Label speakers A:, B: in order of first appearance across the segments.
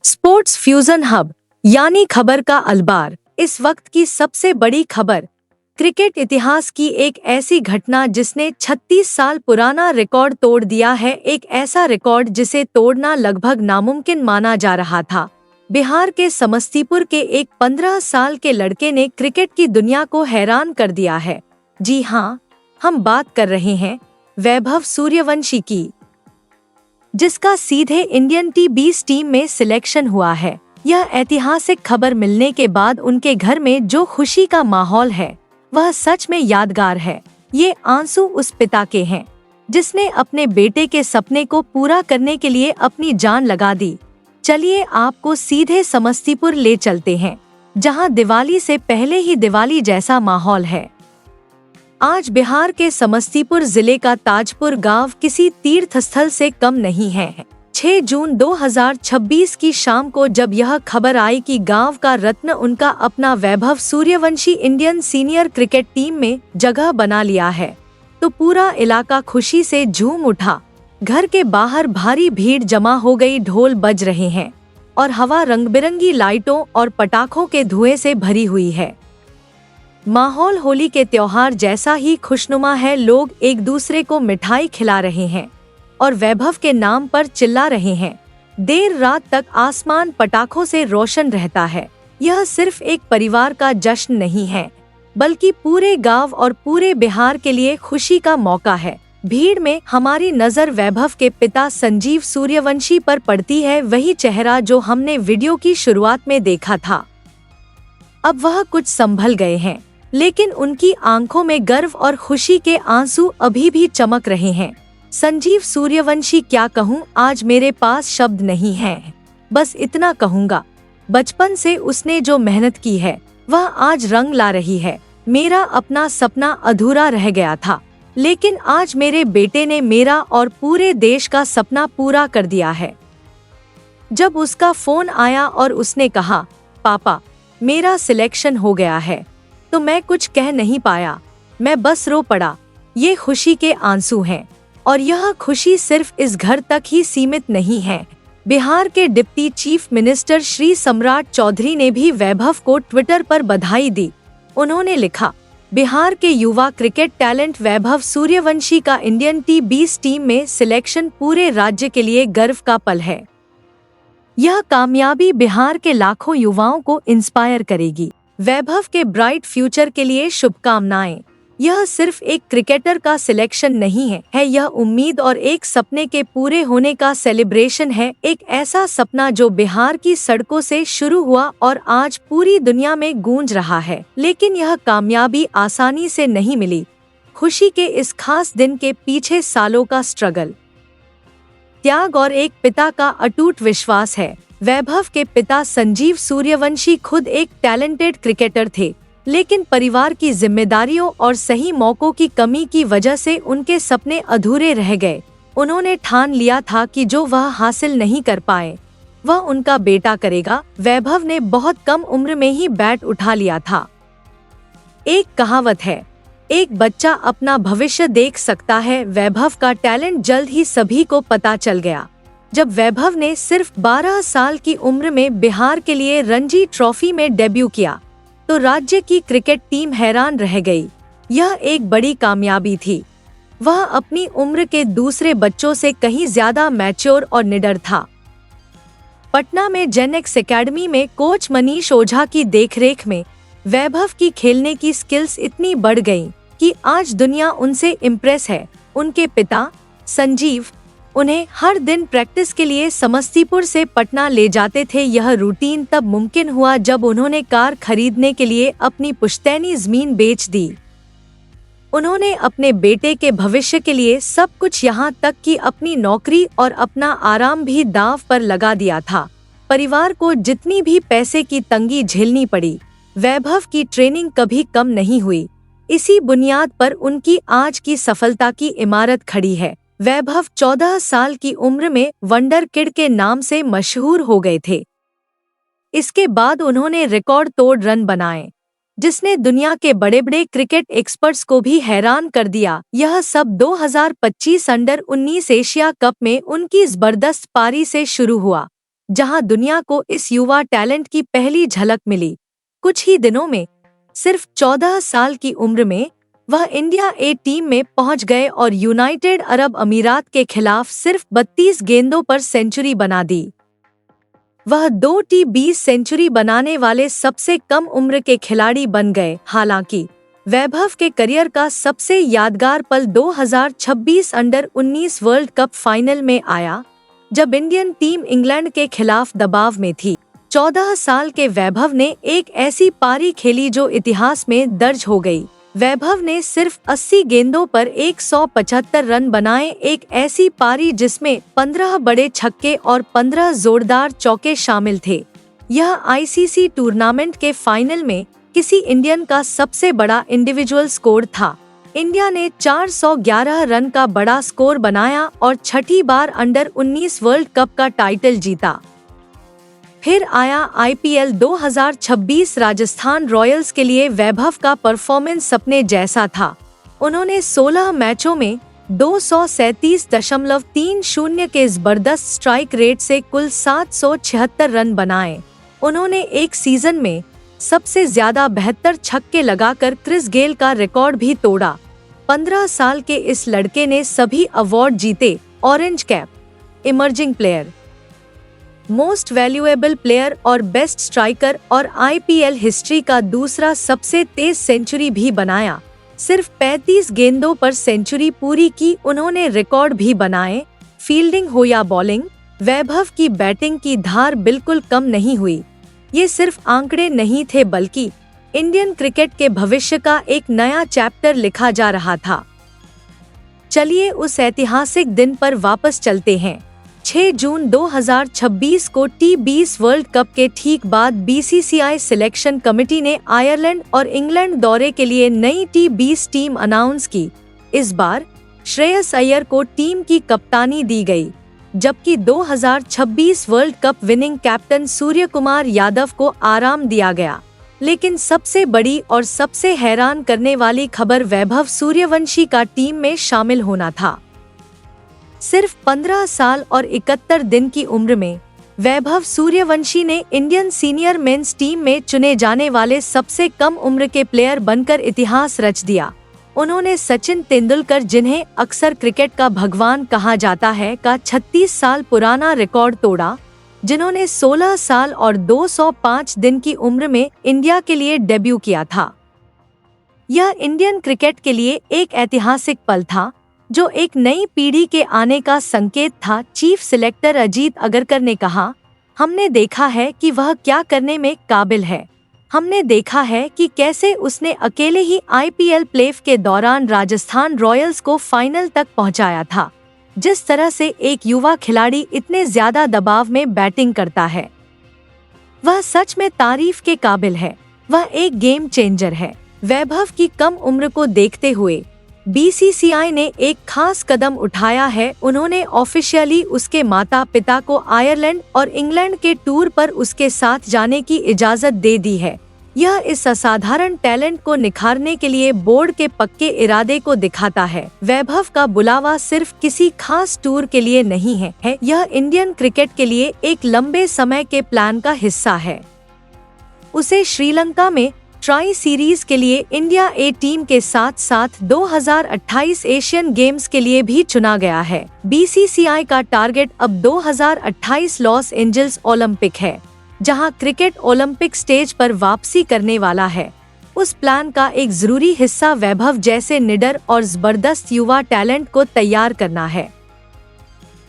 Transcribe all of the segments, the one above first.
A: Sports fusion hub यानी खबर का अलबार। इस वक्त की सबसे बड़ी खबर, क्रिकेट इतिहास की एक ऐसी घटना जिसने 36 साल पुराना रिकॉर्ड तोड़ दिया है। एक ऐसा रिकॉर्ड जिसे तोड़ना लगभग नामुमकिन माना जा रहा था। बिहार के समस्तीपुर के एक 15 साल के लड़के ने क्रिकेट की दुनिया को हैरान कर दिया है। जी हाँ, हम बात कर रहे हैं वैभव सूर्यवंशी की, जिसका सीधे इंडियन टी20 टीम में सिलेक्शन हुआ है। यह ऐतिहासिक खबर मिलने के बाद उनके घर में जो खुशी का माहौल है वह सच में यादगार है। ये आंसू उस पिता के हैं जिसने अपने बेटे के सपने को पूरा करने के लिए अपनी जान लगा दी। चलिए आपको सीधे समस्तीपुर ले चलते हैं, जहां दिवाली से पहले ही दिवाली जैसा माहौल है। आज बिहार के समस्तीपुर जिले का ताजपुर गांव किसी तीर्थ स्थल से कम नहीं है। 6 जून 2026 की शाम को जब यह खबर आई कि गांव का रत्न, उनका अपना Vaibhav Suryavanshi Indian senior cricket team में जगह बना लिया है, तो पूरा इलाका खुशी से झूम उठा। घर के बाहर भारी भीड़ जमा हो गई, ढोल बज रहे हैं और हवा रंग-बिरंगी लाइटों और पटाखों के धुएं से भरी हुई है। माहौल होली के त्योहार जैसा ही खुशनुमा है। लोग एक दूसरे को मिठाई खिला रहे हैं और वैभव के नाम पर चिल्ला रहे हैं। देर रात तक आसमान पटाखों से रोशन रहता है। यह सिर्फ एक परिवार का जश्न नहीं है, बल्कि पूरे गांव और पूरे बिहार के लिए खुशी का मौका है। भीड़ में हमारी नजर वैभव के पिता संजीव सूर्यवंशी पर पड़ती है, वही चेहरा जो हमने वीडियो की शुरुआत में देखा था। अब वह कुछ संभल गए हैं, लेकिन उनकी आंखों में गर्व और खुशी के आंसू अभी भी चमक रहे हैं। संजीव सूर्यवंशी, क्या कहूँ, आज मेरे पास शब्द नहीं है। बस इतना कहूँगा, बचपन से उसने जो मेहनत की है वह आज रंग ला रही है। मेरा अपना सपना अधूरा रह गया था, लेकिन आज मेरे बेटे ने मेरा और पूरे देश का सपना पूरा कर दिया है। जब उसका फोन आया और उसने कहा, पापा मेरा सिलेक्शन हो गया है, तो मैं कुछ कह नहीं पाया, मैं बस रो पड़ा। ये खुशी के आंसू हैं, और यह खुशी सिर्फ इस घर तक ही सीमित नहीं है। बिहार के डिप्टी चीफ मिनिस्टर श्री सम्राट चौधरी ने भी वैभव को ट्विटर पर बधाई दी। उन्होंने लिखा, बिहार के युवा क्रिकेट टैलेंट वैभव सूर्यवंशी का इंडियन टी20 टीम में सिलेक्शन पूरे राज्य के लिए गर्व का पल है। यह कामयाबी बिहार के लाखों युवाओं को इंस्पायर करेगी। वैभव के ब्राइट फ्यूचर के लिए शुभकामनाएं। यह सिर्फ एक क्रिकेटर का सिलेक्शन नहीं है, यह उम्मीद और एक सपने के पूरे होने का सेलिब्रेशन है। एक ऐसा सपना जो बिहार की सड़कों से शुरू हुआ और आज पूरी दुनिया में गूंज रहा है। लेकिन यह कामयाबी आसानी से नहीं मिली। खुशी के इस खास दिन के पीछे सालों का स्ट्रगल, त्याग और एक पिता का अटूट विश्वास है। वैभव के पिता संजीव सूर्यवंशी खुद एक टैलेंटेड क्रिकेटर थे, लेकिन परिवार की जिम्मेदारियों और सही मौकों की कमी की वजह से उनके सपने अधूरे रह गए। उन्होंने ठान लिया था कि जो वह हासिल नहीं कर पाए वह उनका बेटा करेगा। वैभव ने बहुत कम उम्र में ही बैट उठा लिया था। एक कहावत है, एक बच्चा अपना भविष्य देख सकता है। वैभव का टैलेंट जल्द ही सभी को पता चल गया। जब वैभव ने सिर्फ 12 साल की उम्र में बिहार के लिए रणजी ट्रॉफी में डेब्यू किया, तो राज्य की क्रिकेट टीम हैरान रह गई। यह एक बड़ी कामयाबी थी। वह अपनी उम्र के दूसरे बच्चों से कहीं ज्यादा मैच्योर और निडर था। पटना में जेनेक्स एकेडमी में कोच मनीष ओझा की देखरेख में वैभव की खेलने की स्किल्स इतनी बढ़ गईं कि आज दुनिया उनसे इम्प्रेस है। उनके पिता संजीव उन्हें हर दिन प्रैक्टिस के लिए समस्तीपुर से पटना ले जाते थे। यह रूटीन तब मुमकिन हुआ जब उन्होंने कार खरीदने के लिए अपनी पुश्तैनी जमीन बेच दी। उन्होंने अपने बेटे के भविष्य के लिए सब कुछ, यहाँ तक कि अपनी नौकरी और अपना आराम भी दांव पर लगा दिया था। परिवार को जितनी भी पैसे की तंगी झेलनी पड़ी, वैभव की ट्रेनिंग कभी कम नहीं हुई। इसी बुनियाद पर उनकी आज की सफलता की इमारत खड़ी है। वैभव 14 साल की उम्र में वंडर किड के नाम से मशहूर हो गए थे। इसके बाद उन्होंने रिकॉर्ड तोड़ रन बनाए, जिसने दुनिया के बड़े बड़े क्रिकेट एक्सपर्ट्स को भी हैरान कर दिया। यह सब 2025 अंडर 19 एशिया कप में उनकी जबरदस्त पारी से शुरू हुआ। जहां दुनिया को इस युवा टैलेंट की पहली झलक मिली। कुछ ही दिनों में, सिर्फ 14 साल की उम्र में, वह इंडिया ए टीम में पहुंच गए और यूनाइटेड अरब अमीरात के खिलाफ सिर्फ 32 गेंदों पर सेंचुरी बना दी। वह 2 T20 सेंचुरी बनाने वाले सबसे कम उम्र के खिलाड़ी बन गए। हालांकि वैभव के करियर का सबसे यादगार पल 2026 अंडर-19 वर्ल्ड कप फाइनल में आया, जब इंडियन टीम इंग्लैंड के खिलाफ दबाव में थी। 14 साल के वैभव ने एक ऐसी पारी खेली जो इतिहास में दर्ज हो गई। वैभव ने सिर्फ 80 गेंदों पर 175 रन बनाए, एक ऐसी पारी जिसमें 15 बड़े छक्के और 15 जोरदार चौके शामिल थे। यह आईसीसी टूर्नामेंट के फाइनल में किसी इंडियन का सबसे बड़ा इंडिविजुअल स्कोर था। इंडिया ने 411 रन का बड़ा स्कोर बनाया और छठी बार अंडर-19 वर्ल्ड कप का टाइटल जीता। फिर आया आईपीएल 2026। राजस्थान रॉयल्स के लिए वैभव का परफॉर्मेंस सपने जैसा था। उन्होंने 16 मैचों में 237.30 के जबरदस्त स्ट्राइक रेट से कुल 776 रन बनाए। उन्होंने एक सीजन में सबसे ज्यादा 72 छक्के लगाकर क्रिस गेल का रिकॉर्ड भी तोड़ा। 15 साल के इस लड़के ने सभी अवार्ड जीते: orange cap, emerging player, most valuable player और बेस्ट स्ट्राइकर, और आईपीएल हिस्ट्री का दूसरा सबसे तेज सेंचुरी भी बनाया। सिर्फ 35 गेंदों पर सेंचुरी पूरी की। उन्होंने रिकॉर्ड भी बनाए। फील्डिंग हो या बॉलिंग, वैभव की बैटिंग की धार बिल्कुल कम नहीं हुई। ये सिर्फ आंकड़े नहीं थे, बल्कि इंडियन क्रिकेट के भविष्य का एक नया चैप्टर लिखा जा रहा था। चलिए उस ऐतिहासिक दिन पर वापस चलते हैं। 6 जून 2026 को T20 वर्ल्ड कप के ठीक बाद बीसीसीआई सिलेक्शन कमेटी ने आयरलैंड और इंग्लैंड दौरे के लिए नई T20 टीम अनाउंस की। इस बार श्रेयस अय्यर को टीम की कप्तानी दी गई, जबकि 2026 world cup winning captain Suryakumar Yadav को आराम दिया गया। लेकिन सबसे बड़ी और सबसे हैरान करने वाली खबर वैभव सूर्यवंशी का टीम में शामिल होना था। सिर्फ 15 साल और 71 दिन की उम्र में वैभव सूर्यवंशी ने इंडियन सीनियर मेंस टीम में चुने जाने वाले सबसे कम उम्र के प्लेयर बनकर इतिहास रच दिया। उन्होंने सचिन तेंदुलकर, जिन्हें अक्सर क्रिकेट का भगवान कहा जाता है, का 36 साल पुराना रिकॉर्ड तोड़ा, जिन्होंने 16 साल और 205 दिन की उम्र में इंडिया के लिए डेब्यू किया था। यह इंडियन क्रिकेट के लिए एक ऐतिहासिक पल था, जो एक नई पीढ़ी के आने का संकेत था। चीफ सिलेक्टर अजीत अगरकर ने कहा, हमने देखा है कि वह क्या करने में काबिल है। हमने देखा है कि कैसे उसने अकेले ही आईपीएल प्लेऑफ के दौरान राजस्थान रॉयल्स को फाइनल तक पहुंचाया था। जिस तरह से एक युवा खिलाड़ी इतने ज्यादा दबाव में बैटिंग करता है, वह सच में तारीफ के काबिल है। वह एक गेम चेंजर है। वैभव की कम उम्र को देखते हुए बीसीसीआई ने एक खास कदम उठाया है। उन्होंने ऑफिशियली उसके माता पिता को आयरलैंड और इंग्लैंड के टूर पर उसके साथ जाने की इजाजत दे दी है। यह इस असाधारण टैलेंट को निखारने के लिए बोर्ड के पक्के इरादे को दिखाता है। वैभव का बुलावा सिर्फ किसी खास टूर के लिए नहीं है, यह इंडियन क्रिकेट के लिए एक लंबे समय के प्लान का हिस्सा है। उसे श्रीलंका में ट्राई सीरीज के लिए इंडिया ए टीम के साथ साथ 2028 एशियन गेम्स के लिए भी चुना गया है। बीसीसीआई का टारगेट अब 2028 लॉस एंजल्स ओलंपिक है, जहां क्रिकेट ओलंपिक स्टेज पर वापसी करने वाला है। उस प्लान का एक जरूरी हिस्सा वैभव जैसे निडर और जबरदस्त युवा टैलेंट को तैयार करना है।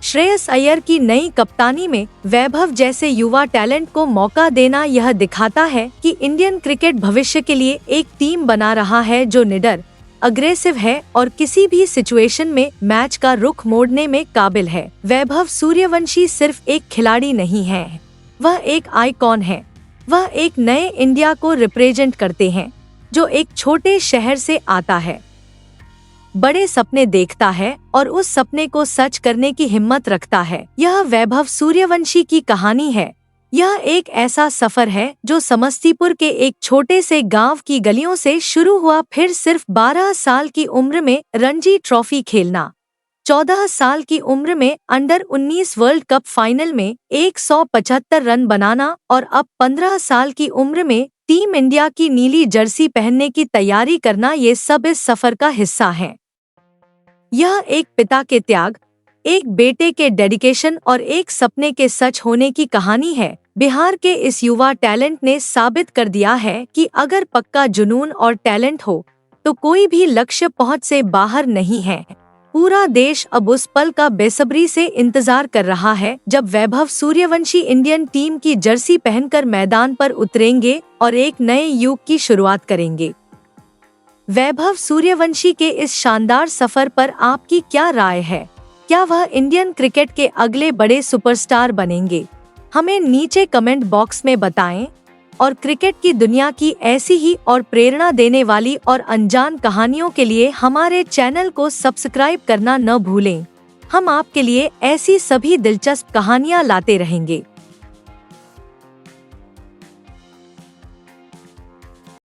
A: श्रेयस अय्यर की नई कप्तानी में वैभव जैसे युवा टैलेंट को मौका देना यह दिखाता है कि इंडियन क्रिकेट भविष्य के लिए एक टीम बना रहा है जो निडर, अग्रेसिव है और किसी भी सिचुएशन में मैच का रुख मोड़ने में काबिल है। वैभव सूर्यवंशी सिर्फ एक खिलाड़ी नहीं है, वह एक आइकॉन है। वह एक नए इंडिया को रिप्रेजेंट करते हैं, जो एक छोटे शहर से आता है, बड़े सपने देखता है और उस सपने को सच करने की हिम्मत रखता है। यह वैभव सूर्यवंशी की कहानी है। यह एक ऐसा सफर है जो समस्तीपुर के एक छोटे से गांव की गलियों से शुरू हुआ, फिर सिर्फ 12 साल की उम्र में रणजी ट्रॉफी खेलना, 14 साल की उम्र में अंडर 19 वर्ल्ड कप फाइनल में 175 रन बनाना और अब 15 साल की उम्र में टीम इंडिया की नीली जर्सी पहनने की तैयारी करना, ये सब इस सफर का हिस्सा है। यह एक पिता के त्याग, एक बेटे के डेडिकेशन और एक सपने के सच होने की कहानी है। बिहार के इस युवा टैलेंट ने साबित कर दिया है कि अगर पक्का जुनून और टैलेंट हो तो कोई भी लक्ष्य पहुंच से बाहर नहीं है। पूरा देश अब उस पल का बेसब्री से इंतजार कर रहा है जब वैभव सूर्यवंशी इंडियन टीम की जर्सी पहनकर मैदान पर उतरेंगे और एक नए युग की शुरुआत करेंगे। वैभव सूर्यवंशी के इस शानदार सफर पर आपकी क्या राय है? क्या वह इंडियन क्रिकेट के अगले बड़े सुपरस्टार बनेंगे? हमें नीचे कमेंट बॉक्स में बताएं और क्रिकेट की दुनिया की ऐसी ही और प्रेरणा देने वाली और अनजान कहानियों के लिए हमारे चैनल को सब्सक्राइब करना न भूलें। हम आपके लिए ऐसी सभी दिलचस्प कहानियां लाते रहेंगे।